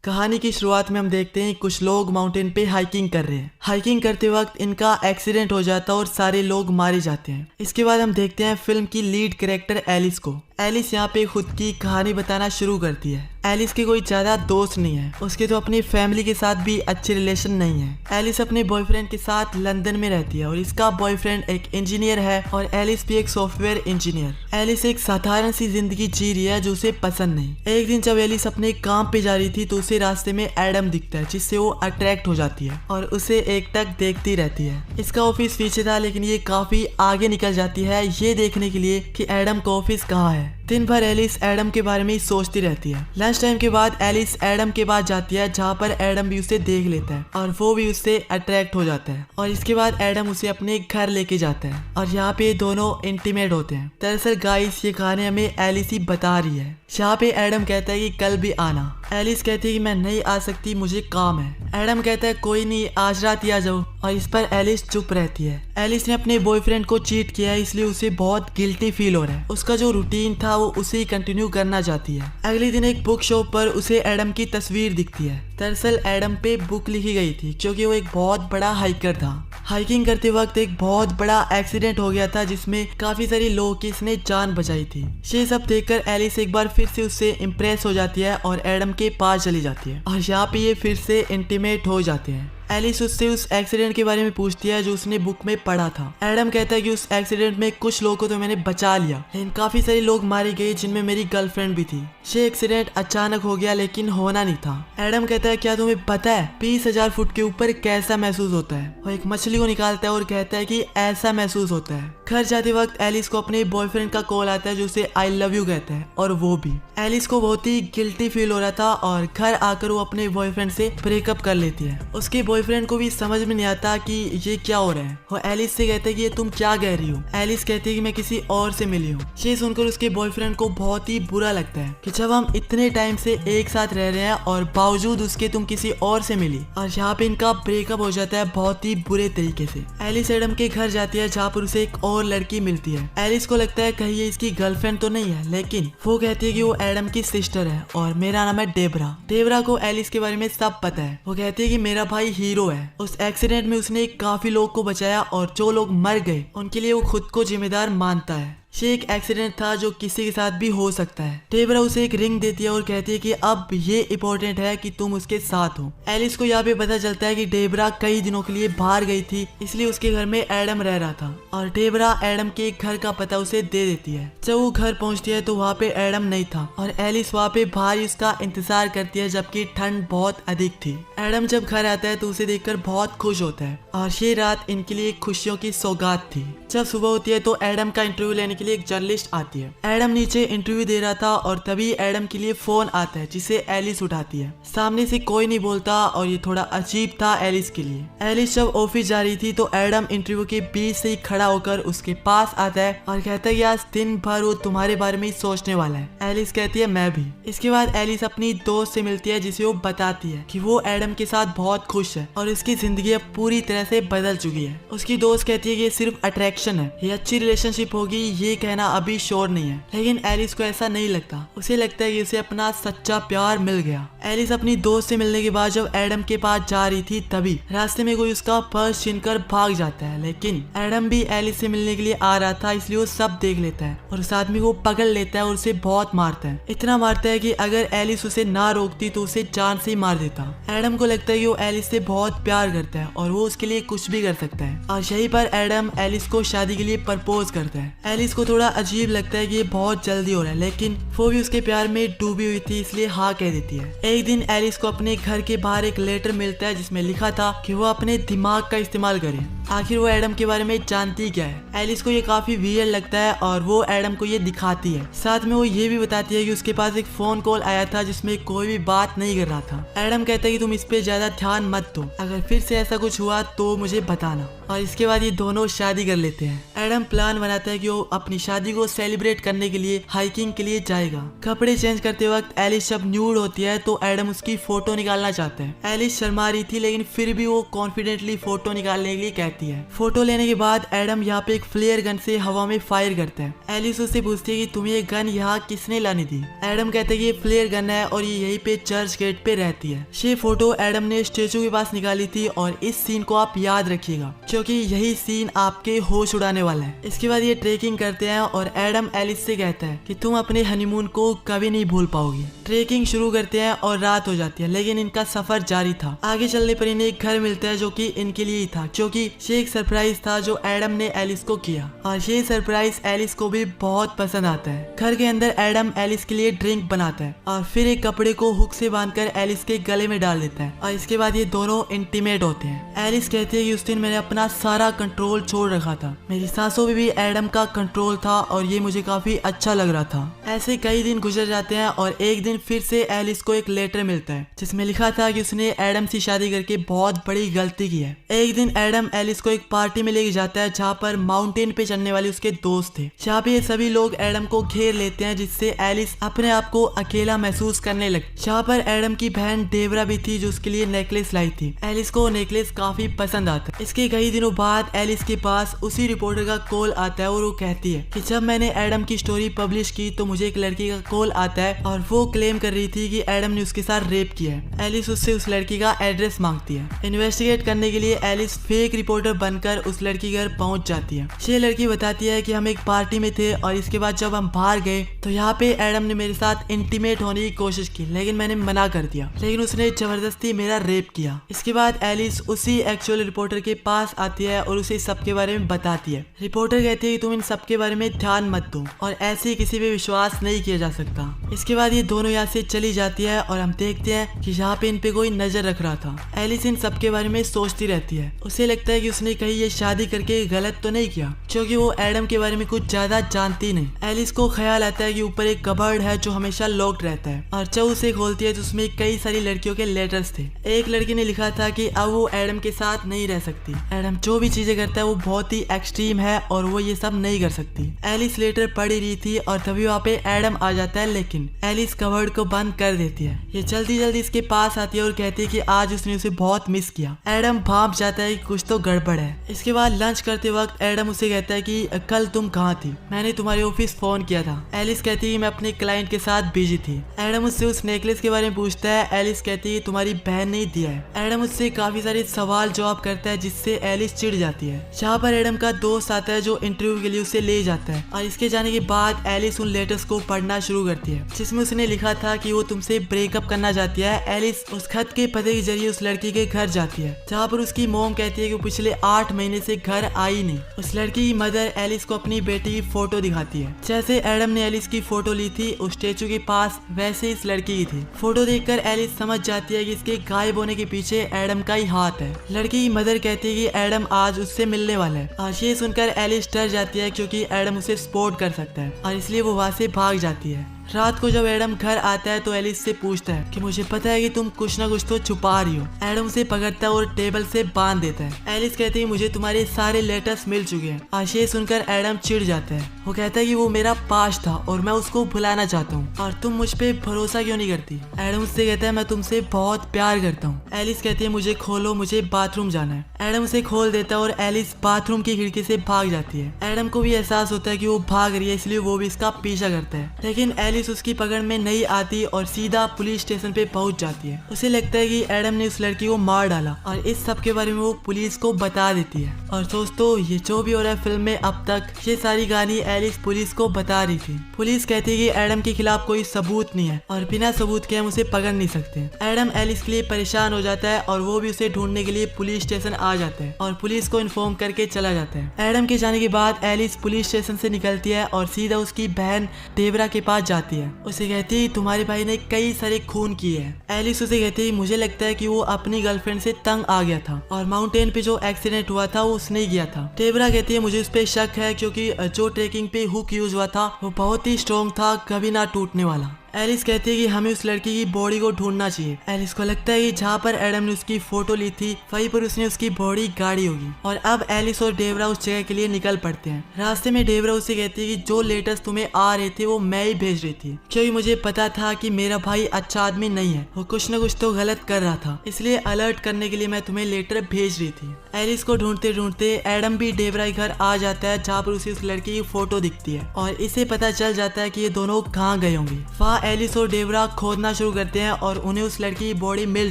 कहानी की शुरुआत में हम देखते हैं कुछ लोग माउंटेन पे हाइकिंग कर रहे हैं। हाइकिंग करते वक्त इनका एक्सीडेंट हो जाता है और सारे लोग मारे जाते हैं। इसके बाद हम देखते हैं फिल्म की लीड कैरेक्टर एलिस को। एलिस यहाँ पे खुद की कहानी बताना शुरू करती है। एलिस के कोई ज्यादा दोस्त नहीं है, उसके तो अपनी फैमिली के साथ भी अच्छे रिलेशन नहीं है। एलिस अपने बॉयफ्रेंड के साथ लंदन में रहती है और इसका बॉयफ्रेंड एक इंजीनियर है और एलिस भी एक सॉफ्टवेयर इंजीनियर। एलिस एक साधारण सी जिंदगी जी रही है जो उसे पसंद नहीं। एक दिन जब एलिस अपने काम पे जा रही थी तो उसे रास्ते में एडम दिखता है, जिससे वो अट्रैक्ट हो जाती है और उसे एकटक देखती रहती है। इसका ऑफिस पीछे था लेकिन ये काफी आगे निकल जाती है ये देखने के लिए कि एडम का ऑफिस कहाँ है। दिन भर एलिस एडम के बारे में ही सोचती रहती है। लंच टाइम के बाद एलिस एडम के पास जाती है जहाँ पर एडम भी उसे देख लेता है और वो भी उससे अट्रैक्ट हो जाता है और इसके बाद एडम उसे अपने घर लेके जाता है और यहाँ पे दोनों इंटीमेट होते हैं। दरअसल गाइस ये कहानी हमें एलिस ही बता रही है। यहाँ पे एडम कहता है कि कल भी आना। एलिस कहती है कि मैं नहीं आ सकती, मुझे काम है। एडम कहता है कोई नहीं, आज रात ही आ जाओ और इस पर एलिस चुप रहती है। एलिस ने अपने बॉयफ्रेंड को चीट किया है इसलिए उसे बहुत गिल्टी फील हो रहा है। उसका जो रूटीन था वो उसे ही कंटिन्यू करना चाहती है। अगले दिन एक बुक शॉप पर उसे एडम की तस्वीर दिखती है। दरअसल एडम पे बुक लिखी गई थी क्योंकि वो एक बहुत बड़ा हाइकर था। हाइकिंग करते वक्त एक बहुत बड़ा एक्सीडेंट हो गया था जिसमें काफी सारे लोगों की इसने जान बचाई थी। ये सब देखकर एलिस एक बार फिर से उससे इम्प्रेस हो जाती है और एडम के पास चली जाती है और यहाँ पे ये फिर से इंटीमेट हो जाते हैं। एलिस उससे उस एक्सीडेंट के बारे में पूछती है जो उसने बुक में पढ़ा था। एडम कहता है कि उस एक्सीडेंट में कुछ लोगों को तो मैंने बचा लिया लेकिन काफी सारे लोग मारे गए जिनमें मेरी गर्लफ्रेंड भी थी। ये एक्सीडेंट अचानक हो गया लेकिन होना नहीं था। एडम कहता है क्या तुम्हें पता है 20,000 फुट के ऊपर कैसा महसूस होता है। वो एक मछली को निकालता है और कहता है कि ऐसा महसूस होता है। घर जाते वक्त एलिस को अपने बॉयफ्रेंड का कॉल आता है जो उसे आई लव यू कहता है और वो भी। एलिस को बहुत ही गिल्टी फील हो रहा था और घर आकर वो अपने बॉयफ्रेंड से ब्रेकअप कर लेती है। उसके बॉयफ्रेंड को भी समझ में नहीं आता कि ये क्या हो रहा है। वो एलिस से कहता है कि ये तुम क्या कह रही हो। एलिस कहती है कि मैं किसी और से मिली हूँ। ये सुनकर उसके बॉयफ्रेंड को बहुत ही बुरा लगता है कि जब हम इतने टाइम से एक साथ रह रहे हैं और बावजूद उसके तुम किसी और से मिली। और यहाँ पे इनका ब्रेकअप हो जाता है बहुत ही बुरे तरीके से। एलिस एडम के घर जाती है जहाँ पर उसे एक और लड़की मिलती है। एलिस को लगता है कहीं ये इसकी गर्लफ्रेंड तो नहीं है लेकिन वो कहती है कि वो एडम की सिस्टर है और मेरा नाम है डेबरा। डेबरा को एलिस के बारे में सब पता है। वो कहती है कि मेरा भाई हीरो है। उस एक्सीडेंट में उसने काफी लोग को बचाया और जो लोग मर गए उनके लिए वो खुद को जिम्मेदार मानता है। ये एक एक्सीडेंट था जो किसी के साथ भी हो सकता है। डेबरा उसे एक रिंग देती है और कहती है कि अब ये इम्पोर्टेंट है कि तुम उसके साथ हो। एलिस को यहाँ पे पता चलता है कि डेबरा कई दिनों के लिए बाहर गई थी इसलिए उसके घर में एडम रह रहा था और डेबरा एडम के घर का पता उसे दे देती है। जब वो घर पहुंचती है तो वहाँ पे एडम नहीं था और एलिस वहाँ पे बाहर ही उसका इंतजार करती है जबकि ठंड बहुत अधिक थी। एडम जब घर आता है तो उसे देखकर बहुत खुश होता है और ये रात इनके लिए खुशियों की सौगात थी। जब सुबह होती है तो एडम का इंटरव्यू लेने के लिए एक जर्नलिस्ट आती है। एडम नीचे इंटरव्यू दे रहा था और तभी एडम के लिए फोन आता है जिसे एलिस उठाती है। सामने से कोई नहीं बोलता और ये थोड़ा अजीब था एलिस के लिए। एलिस जब ऑफिस जा रही थी तो एडम इंटरव्यू के बीच से ही खड़ा होकर उसके पास आता है और कहता है कि आज दिन भर वो तुम्हारे बारे में ही सोचने वाला है। एलिस कहती है मैं भी। इसके बाद एलिस अपनी दोस्त से मिलती है जिसे वो बताती है कि वो एडम के साथ बहुत खुश है और उसकी जिंदगी अब पूरी तरह से बदल चुकी है। उसकी दोस्त कहती है कि ये सिर्फ अट्रैक्शन है, ये अच्छी रिलेशनशिप होगी ये कहना अभी श्योर नहीं है। लेकिन एलिस को ऐसा नहीं लगता। उसे लगता है कि उसे अपना सच्चा प्यार मिल गया। एलिस अपनी दोस्त से मिलने के बाद जब एडम के पास जा रही थी तभी रास्ते में कोई उसका पर्स छीनकर भाग जाता है। लेकिन एडम भी एलिस से मिलने के लिए आ रहा था इसलिए वो सब देख लेता है और उस आदमी को पकड़ लेता है और उसे बहुत मारता है। इतना मारता है कि अगर एलिस उसे ना रोकती तो उसे जान से ही मार देता। एडम को लगता है कि वो एलिस से बहुत प्यार करता है और वो उसके लिए कुछ भी कर सकता है और यहीं पर एडम एलिस को शादी के लिए प्रपोज करता है। एलिस को थोड़ा अजीब लगता है कि ये बहुत जल्दी हो रहा है लेकिन वो भी उसके प्यार में डूबी हुई थी इसलिए हाँ कह देती है। एक दिन एलिस को अपने घर के बाहर एक लेटर मिलता है जिसमें लिखा था कि वो अपने दिमाग का इस्तेमाल करे। आखिर वो एडम के बारे में जानती क्या है। एलिस को ये काफी वियर्ड लगता है और वो एडम को ये दिखाती है। साथ में वो ये भी बताती है कि उसके पास एक फोन कॉल आया था जिसमें कोई भी बात नहीं कर रहा था। एडम कहता है कि तुम इस पे ज्यादा ध्यान मत दो, अगर फिर से ऐसा कुछ हुआ तो मुझे बताना। और इसके बाद ये दोनों शादी कर लेते हैं। एडम प्लान बनाता है कि वो अपनी शादी को सेलिब्रेट करने के लिए हाइकिंग के लिए जाएगा। कपड़े चेंज करते वक्त एलिस जब न्यूड होती है तो एडम उसकी फोटो निकालना चाहता है। एलिस शर्मा रही थी लेकिन फिर भी वो कॉन्फिडेंटली फोटो निकालने के लिए कहती लेती है। फोटो लेने के बाद एडम यहाँ पे एक फ्लेयर गन से हवा में फायर करता है। एलिस उससे पूछती है कि तुम्हें ये गन यहाँ किसने लानी दी। एडम कहता है कि ये फ्लेयर गन है और ये यहीं पे चर्च गेट पे रहती है। ये फोटो एडम ने स्टेचू के पास निकाली थी और इस सीन को आप याद रखिएगा क्योंकि यही सीन आपके होश उड़ाने वाला है। इसके बाद ये ट्रेकिंग करते हैं और एडम एलिस से कहता है कि तुम अपने हनीमून को कभी नहीं भूल पाओगी। ट्रेकिंग शुरू करते हैं और रात हो जाती है, लेकिन इनका सफर जारी था। आगे चलने पर इन्हें एक घर मिलता है जो कि इनके लिए ही था क्योंकि ये एक सरप्राइज था जो एडम ने एलिस को किया और ये सरप्राइज एलिस को भी बहुत पसंद आता है। घर के अंदर एडम एलिस के लिए ड्रिंक बनाता है और फिर एक कपड़े को हुक से बांधकर एलिस के गले में डाल देता है और इसके बाद ये दोनों इंटीमेट होते हैं। एलिस कहती है कि उस दिन मैंने अपना सारा कंट्रोल छोड़ रखा था, मेरी सांसों में भी एडम का कंट्रोल था और ये मुझे काफी अच्छा लग रहा था। ऐसे कई दिन गुजर जाते हैं और एक दिन फिर से एलिस को एक लेटर मिलता है जिसमें लिखा था कि उसने एडम से शादी करके बहुत बड़ी गलती की है। एक दिन एडम एलिस को एक पार्टी में लेके जाता है जहाँ पर माउंटेन पे चढ़ने वाले उसके दोस्त थे। जहाँ पे ये सभी लोग एडम को घेर लेते हैं जिससे एलिस अपने आप को अकेला महसूस करने लगी। जहाँ पर एडम की बहन डेवरा भी थी जो उसके लिए नेकलेस लाई थी। एलिस को नेकलेस काफी पसंद आता है। इसके कई दिनों बाद एलिस के पास उसी रिपोर्टर का कॉल आता है और वो कहती है कि जब मैंने एडम की स्टोरी पब्लिश की तो मुझे एक लड़की का कॉल आता है और वो क्लेम कर रही थी कि एडम ने उसके साथ रेप किया है। एलिस उससे उस लड़की का एड्रेस मांगती है। इन्वेस्टिगेट करने के लिए एलिस फेक रिपोर्टर बनकर उस लड़की के घर पहुंच जाती है। ये लड़की बताती है कि हम एक पार्टी में थे और इसके बाद जब हम बाहर गए तो यहाँ पे एडम ने मेरे साथ इंटीमेट होने की कोशिश की, लेकिन मैंने मना कर दिया, लेकिन उसने जबरदस्ती मेरा रेप किया। इसके बाद एलिस उसी एक्चुअल रिपोर्टर के पास आती है और उसे सबके बारे में बताती है। रिपोर्टर कहती है कि तुम इन सबके बारे में ध्यान मत दो और ऐसे किसी पे विश्वास नहीं किया जा सकता। इसके बाद ये दोनों यहाँ से चली जाती है और हम देखते हैं कि यहाँ पे इन पे कोई नजर रख रहा था। एलिस इन सबके बारे में सोचती रहती है। उसे लगता है कि उसने कहीं ये शादी करके गलत तो नहीं किया क्योंकि वो एडम के बारे में कुछ ज्यादा जानती नहीं। एलिस को ख्याल आता है कि ऊपर एक कबर्ड है जो हमेशा लॉक्ड रहता है और जब उसे खोलती है तो उसमें कई सारी लड़कियों के लेटर्स थे। एक लड़की ने लिखा था कि अब वो एडम के साथ नहीं रह सकती। एडम जो भी चीजें करता है वो बहुत ही एक्सट्रीम है और वो ये सब नहीं कर सकती। एलिस लेटर पढ़ रही थी और तभी वहाँ पे एडम आ जाता है, लेकिन एलिस कबर्ड को बंद कर देती है। ये जल्दी जल्दी इसके पास आती है और कहती है कि आज उसने उसे बहुत मिस किया। एडम भांप जाता है कि कुछ तो गड़बड़ है। इसके बाद लंच करते वक्त एडम उसे कहता है कि कल तुम कहाँ थी, मैंने तुम्हारे ऑफिस फोन किया था। एलिस कहती है मैं अपने क्लाइंट के साथ बिजी थी। एडम उससे उस नेकलेस के बारे में पूछता है। एलिस कहती है तुम्हारी बहन ने दिया है। एडम उससे काफी सारे सवाल जवाब करता है जिससे एलिस चिढ़ जाती है। यहाँ पर एडम का दोस्त आता है जो इंटरव्यू के लिए उसे ले जाता है और इसके जाने के बाद एलिस उन लेटर्स को पढ़ना शुरू करती है जिसमें उसने लिखा था कि वो तुमसे ब्रेकअप करना चाहती है। एलिस उस खत के पते के जरिए उस लड़की के घर जाती है जहाँ पर उसकी मॉम कहती है कि वो पिछले 8 महीने से घर आई नहीं। उस लड़की की मदर एलिस को अपनी बेटी की फोटो दिखाती है। जैसे एडम ने एलिस की फोटो ली थी उस स्टेचू के पास वैसे इस लड़की की थी। फोटो देखकर एलिस समझ जाती है कि इसके गायब होने के पीछे एडम का ही हाथ है। लड़की की मदर कहती है कि एडम आज उससे मिलने वाला है और ये सुनकर एलिस डर जाती है क्योंकि एडम उसे सपोर्ट कर सकता है और इसलिए वो वहाँ से भाग जाती है। रात को जब एडम घर आता है तो एलिस से पूछता है कि मुझे पता है कि तुम कुछ ना कुछ तो छुपा रही हो। एडम उसे पकड़ता है और टेबल से बांध देता है। एलिस कहती है मुझे तुम्हारे सारे लेटर्स मिल चुके हैं। आज ये सुनकर एडम चिढ़ जाता है। वो कहता है कि वो मेरा पास्ट था और मैं उसको भुलाना चाहता हूँ और तुम मुझ पे भरोसा क्यों नहीं करती। एडम उससे कहता है मैं तुमसे बहुत प्यार करता हूँ। एलिस कहती है मुझे खोलो, मुझे बाथरूम जाना है। एडम उसे खोल देता है और एलिस बाथरूम की खिड़की से भाग जाती है। एडम को भी एहसास होता है कि वो भाग रही है, इसलिए वो भी इसका पीछा करता है, लेकिन एलिस उसकी पकड़ में नहीं आती और सीधा पुलिस स्टेशन पे पहुंच जाती है। उसे लगता है कि एडम ने उस लड़की को मार डाला और इस सब के बारे में वो पुलिस को बता देती है। और दोस्तों ये जो भी हो रहा है फिल्म में अब तक, ये सारी कहानी एलिस पुलिस को बता रही थी। पुलिस कहती है कि एडम के खिलाफ कोई सबूत नहीं है और बिना सबूत के हम उसे पकड़ नहीं सकते। एडम एलिस के लिए परेशान हो जाता है और वो भी उसे ढूंढने के लिए पुलिस स्टेशन आ जाता है और पुलिस को इन्फॉर्म करके चला जाता है। एडम के जाने के बाद एलिस पुलिस स्टेशन से निकलती है और सीधा उसकी बहन डेवरा के पास जाती है। उसे कहती है तुम्हारे भाई ने कई सारे खून किए हैं। एलिस उसे कहती है मुझे लगता है कि वो अपनी गर्लफ्रेंड से तंग आ गया था और माउंटेन पे जो एक्सीडेंट हुआ था वो उसने किया था। डेवरा कहती है मुझे उस पे शक है क्योंकि जो ट्रेकिंग पे हुक यूज हुआ था वो बहुत ही स्ट्रॉन्ग था, कभी ना टूटने वाला। एलिस कहती है कि हमें उस लड़की की बॉडी को ढूंढना चाहिए। एलिस को लगता है कि जहाँ पर एडम ने उसकी फोटो ली थी वहीं पर उसने उसकी बॉडी गाड़ी होगी। और अब एलिस और डेबरा उस जगह के लिए निकल पड़ते हैं। रास्ते में डेबरा उससे कहती है कि जो लेटर्स तुम्हें आ रहे थे वो मैं ही भेज रही थी, क्योंकि मुझे पता था कि मेरा भाई अच्छा आदमी नहीं है, वो कुछ न कुछ तो गलत कर रहा था, इसलिए अलर्ट करने के लिए मैं तुम्हें लेटर भेज रही थी। एलिस को ढूंढते ढूंढते एडम भी डेबरा के घर आ जाता है, जहाँ पर उसे उस लड़की की फोटो दिखती है और इसे पता चल जाता है कि ये दोनों कहाँ गए होंगे। वहाँ एलिस और डेबरा खोदना शुरू करते हैं और उन्हें उस लड़की की बॉडी मिल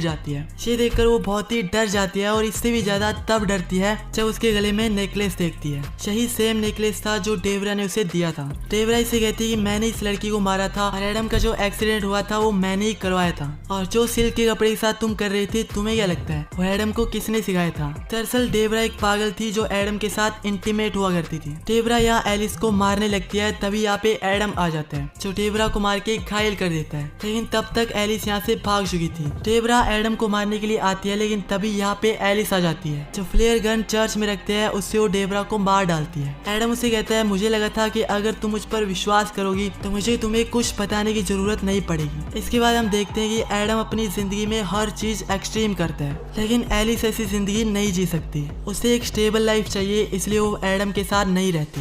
जाती है। ये देखकर वो बहुत ही डर जाती है और इससे भी ज्यादा तब डरती है जब उसके गले में नेकलेस देखती है। यही सेम नेकलेस था जो डेबरा ने उसे दिया था। डेबरा इसे कहती है कि मैंने इस लड़की को मारा था और एडम का जो एक्सीडेंट हुआ था वो मैंने ही करवाया था, और जो सिल्क के कपड़े के साथ तुम कर रही थी तुम्हें क्या लगता है वो एडम को किसने सिखाया था। दरअसल डेबरा एक पागल थी जो एडम के साथ इंटीमेट हुआ करती थी। डेबरा यहाँ एलिस को मारने लगती है, तभी यहाँ पे एडम आ जाता है जो डेबरा को मार के घायल कर देता है, लेकिन तब तक एलिस यहाँ से भाग चुकी थी। डेबरा एडम को मारने के लिए आती है, लेकिन तभी यहाँ पे एलिस आ जाती है जो फ्लेयर गन चर्च में रखते हैं उससे वो डेबरा को मार डालती है। एडम उसे कहता है मुझे लगा था कि अगर तुम मुझ पर विश्वास करोगी तो मुझे तुम्हें कुछ बताने की जरूरत नहीं पड़ेगी। इसके बाद हम देखते हैं कि एडम अपनी जिंदगी में हर चीज एक्सट्रीम करता है, लेकिन एलिस ऐसी जिंदगी नहीं जी सकती। उसे एक स्टेबल लाइफ चाहिए, इसलिए वो एडम के साथ नहीं रहती।